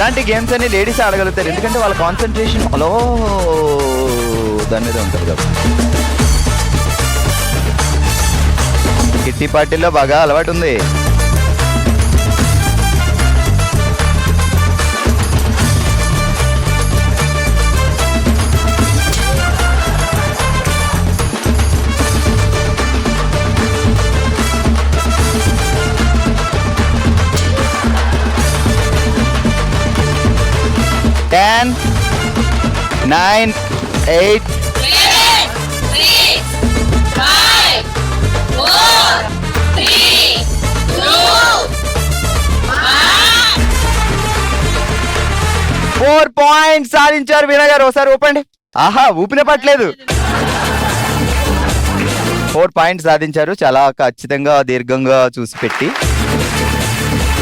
ఇలాంటి గేమ్స్ అన్ని లేడీస్ ఆడగలుగుతారు, ఎందుకంటే వాళ్ళ కాన్సన్ట్రేషన్ హలో దాని మీద ఉంటుంది కదా. కిట్టి పార్టీలో బాగా అలవాటు ఉంది. Ten, 9, 8, 7, 6, 5, 4, 3, 2, 1. 4 points సాధించారు వీణ గారు. ఒకసారి ఊపండి. ఆహా, ఊపిన పట్టలేదు. 4 points సాధించారు. చాలా ఖచ్చితంగా దీర్ఘంగా చూసి పెట్టి